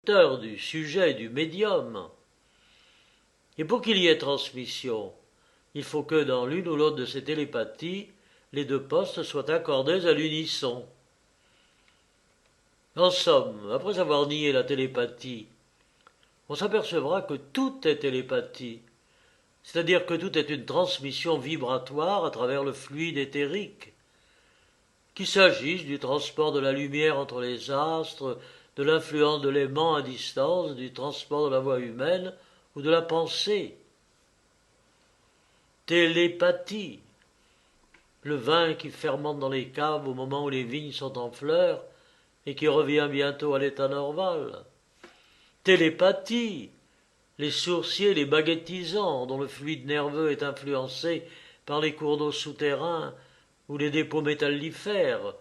du sujet, du médium. Et pour qu'il y ait transmission, il faut que dans l'une ou l'autre de ces télépathies, les deux postes soient accordés à l'unisson. En somme, après avoir nié la télépathie, on s'apercevra que tout est télépathie, c'est-à-dire que tout est une transmission vibratoire à travers le fluide éthérique, qu'il s'agisse du transport de la lumière entre les astres, de l'influence de l'aimant à distance, du transport de la voix humaine ou de la pensée. Télépathie, le vin qui fermente dans les caves au moment où les vignes sont en fleurs et qui revient bientôt à l'état normal. Télépathie, les sourciers, les baguettisants dont le fluide nerveux est influencé par les cours d'eau souterrains ou les dépôts métallifères,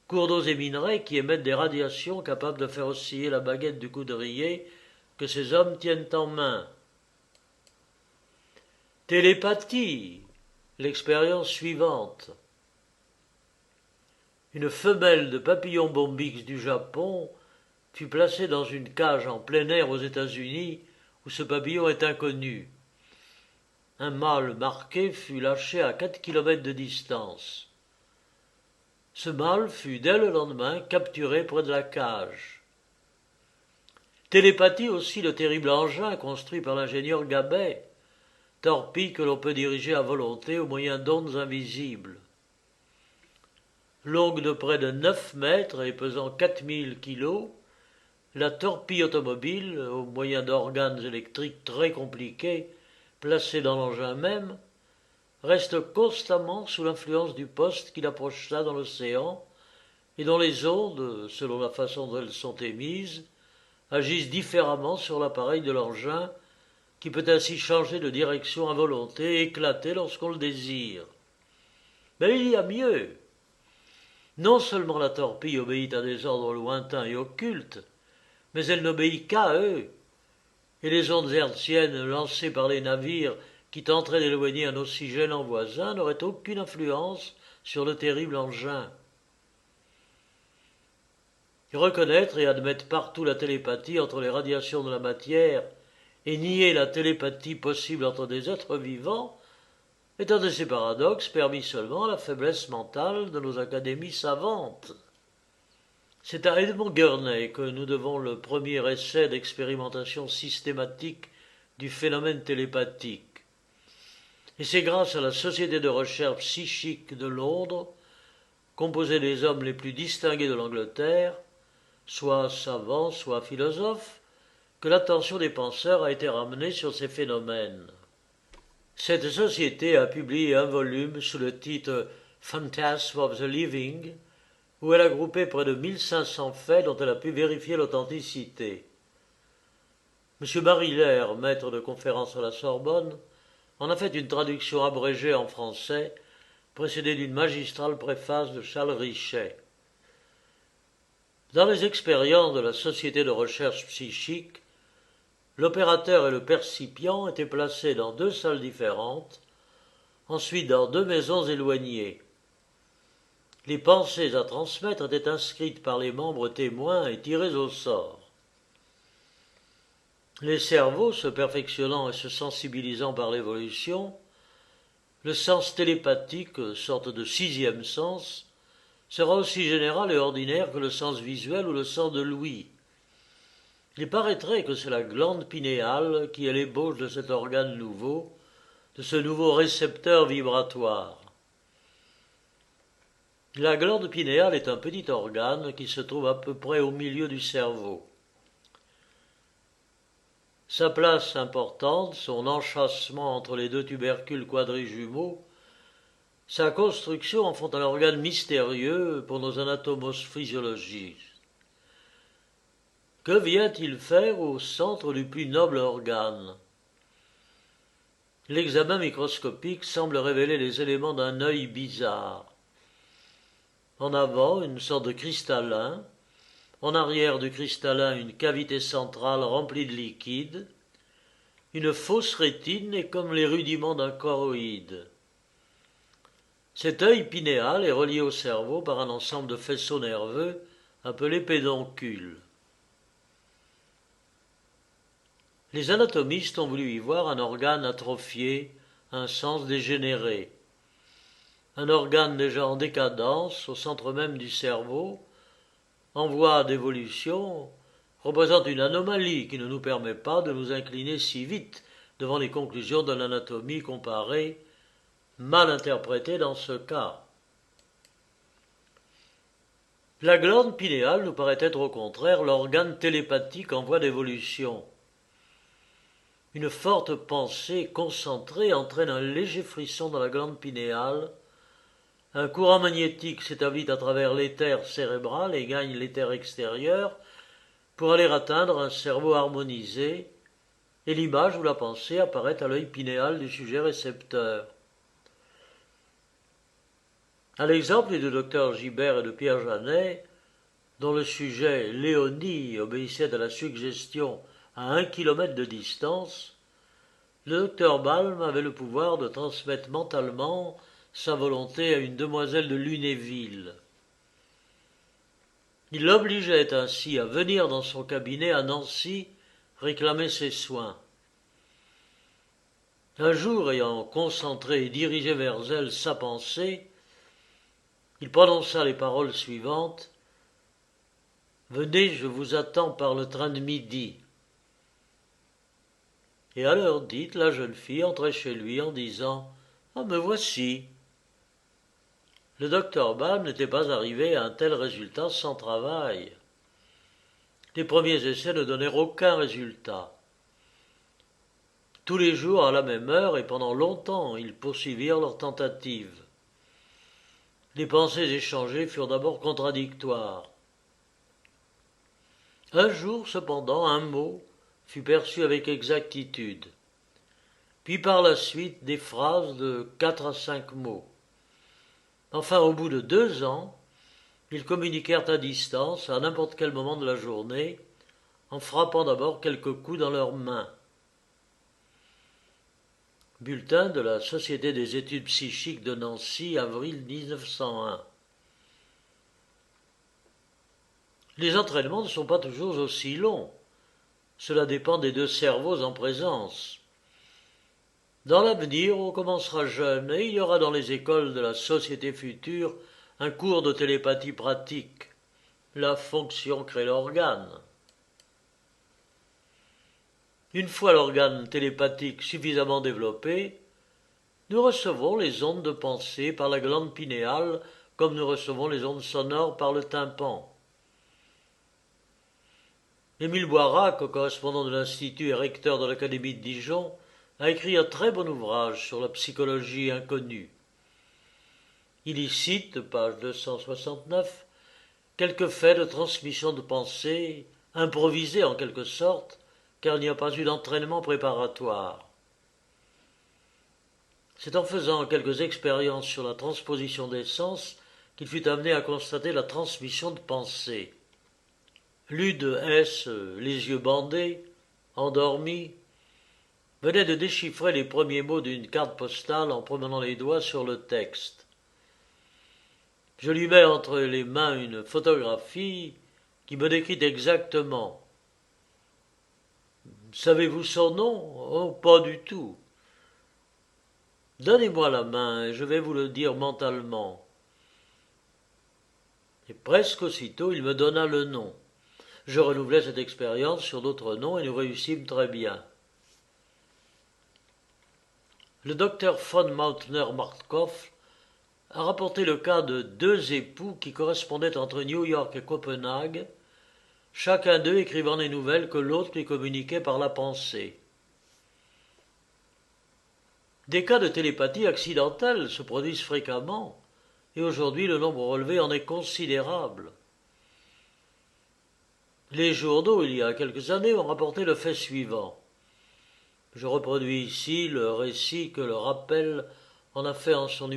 cours d'eau et minerais qui émettent des radiations capables de faire osciller la baguette du coudrier que ces hommes tiennent en main. Télépathie, l'expérience suivante. Une femelle de papillon bombix du Japon fut placée dans une cage en plein air aux États-Unis où ce papillon est inconnu. Un mâle marqué fut lâché à 4 kilomètres de distance. Ce mâle fut dès le lendemain capturé près de la cage. Télépathie aussi le terrible engin construit par l'ingénieur Gabet, torpille que l'on peut diriger à volonté au moyen d'ondes invisibles. Longue de près de 9 mètres et pesant 4000 kilos, la torpille automobile, au moyen d'organes électriques très compliqués, placés dans l'engin même, reste constamment sous l'influence du poste qui la projeta dans l'océan et dont les ondes, selon la façon dont elles sont émises, agissent différemment sur l'appareil de l'engin qui peut ainsi changer de direction à volonté et éclater lorsqu'on le désire. Mais il y a mieux. Non seulement la torpille obéit à des ordres lointains et occultes, mais elle n'obéit qu'à eux, et les ondes hertziennes lancées par les navires qui tenteraient d'éloigner un aussi gênant voisin n'auraient aucune influence sur le terrible engin. Reconnaître et admettre partout la télépathie entre les radiations de la matière et nier la télépathie possible entre des êtres vivants est un de ces paradoxes permis seulement à la faiblesse mentale de nos académies savantes. C'est à Edmond Gurney que nous devons le premier essai d'expérimentation systématique du phénomène télépathique. Et c'est grâce à la Société de recherche psychique de Londres, composée des hommes les plus distingués de l'Angleterre, soit savants, soit philosophes, que l'attention des penseurs a été ramenée sur ces phénomènes. Cette société a publié un volume sous le titre Phantasm of the Living, où elle a groupé près de 1500 faits dont elle a pu vérifier l'authenticité. M. Bariller, maître de conférence à la Sorbonne, en a fait une traduction abrégée en français, précédée d'une magistrale préface de Charles Richet. Dans les expériences de la Société de recherche psychique, l'opérateur et le percipient étaient placés dans 2 salles différentes, ensuite dans 2 maisons éloignées. Les pensées à transmettre étaient inscrites par les membres témoins et tirées au sort. Les cerveaux se perfectionnant et se sensibilisant par l'évolution, le sens télépathique, sorte de 6e sens, sera aussi général et ordinaire que le sens visuel ou le sens de l'ouïe. Il paraîtrait que c'est la glande pinéale qui est l'ébauche de cet organe nouveau, de ce nouveau récepteur vibratoire. La glande pinéale est un petit organe qui se trouve à peu près au milieu du cerveau. Sa place importante, son enchâssement entre les 2 tubercules quadrijumeaux, sa construction en font un organe mystérieux pour nos anatomos physiologistes. Que vient-il faire au centre du plus noble organe? L'examen microscopique semble révéler les éléments d'un œil bizarre. En avant, une sorte de cristallin, en arrière du cristallin, une cavité centrale remplie de liquide, une fausse rétine et comme les rudiments d'un choroïde. Cet œil pinéal est relié au cerveau par un ensemble de faisceaux nerveux appelés pédoncules. Les anatomistes ont voulu y voir un organe atrophié, un sens dégénéré. Un organe déjà en décadence, au centre même du cerveau, en voie d'évolution, représente une anomalie qui ne nous permet pas de nous incliner si vite devant les conclusions de l'anatomie comparée, mal interprétée dans ce cas. La glande pinéale nous paraît être au contraire l'organe télépathique en voie d'évolution. Une forte pensée concentrée entraîne un léger frisson dans la glande pinéale. Un courant magnétique s'établit à travers l'éther cérébral et gagne l'éther extérieur pour aller atteindre un cerveau harmonisé, et l'image ou la pensée apparaît à l'œil pinéal du sujet récepteur. À l'exemple du docteur Gibert et de Pierre Janet, dont le sujet Léonie obéissait à la suggestion à 1 kilomètre de distance, le docteur Balme avait le pouvoir de transmettre mentalement sa volonté à une demoiselle de Lunéville. Il l'obligeait ainsi à venir dans son cabinet à Nancy réclamer ses soins. Un jour, ayant concentré et dirigé vers elle sa pensée, il prononça les paroles suivantes. « Venez, je vous attends par le train de midi. » Et à l'heure dite, la jeune fille entrait chez lui en disant « Ah, me voici !» Le docteur Balme n'était pas arrivé à un tel résultat sans travail. Les premiers essais ne donnèrent aucun résultat. Tous les jours, à la même heure et pendant longtemps, ils poursuivirent leurs tentatives. Les pensées échangées furent d'abord contradictoires. Un jour, cependant, un mot fut perçu avec exactitude. Puis par la suite, des phrases de 4 à 5 mots. Enfin, au bout de 2 ans, ils communiquèrent à distance, à n'importe quel moment de la journée, en frappant d'abord quelques coups dans leurs mains. Bulletin de la Société des études psychiques de Nancy, avril 1901. Les entraînements ne sont pas toujours aussi longs. Cela dépend des 2 cerveaux en présence. Dans l'avenir, on commencera jeune et il y aura dans les écoles de la société future un cours de télépathie pratique. La fonction crée l'organe. Une fois l'organe télépathique suffisamment développé, nous recevons les ondes de pensée par la glande pinéale comme nous recevons les ondes sonores par le tympan. Émile Boirac, correspondant de l'Institut et recteur de l'Académie de Dijon, a écrit un très bon ouvrage sur la psychologie inconnue. Il y cite, page 269, quelques faits de transmission de pensée, improvisés en quelque sorte, car il n'y a pas eu d'entraînement préparatoire. C'est en faisant quelques expériences sur la transposition des sens qu'il fut amené à constater la transmission de pensée. Lude S., les yeux bandés, endormi, venait de déchiffrer les premiers mots d'une carte postale en promenant les doigts sur le texte. Je lui mets entre les mains une photographie qui me décrit exactement. Savez-vous son nom? Oh, pas du tout. Donnez-moi la main et je vais vous le dire mentalement. Et presque aussitôt, il me donna le nom. Je renouvelai cette expérience sur d'autres noms et nous réussîmes très bien. Le docteur von Mautner-Martkopf a rapporté le cas de 2 époux qui correspondaient entre New York et Copenhague, chacun d'eux écrivant des nouvelles que l'autre lui communiquait par la pensée. Des cas de télépathie accidentelle se produisent fréquemment, et aujourd'hui le nombre relevé en est considérable. Les journaux, il y a quelques années, ont rapporté le fait suivant. Je reproduis ici le récit que le Rappel en a fait en son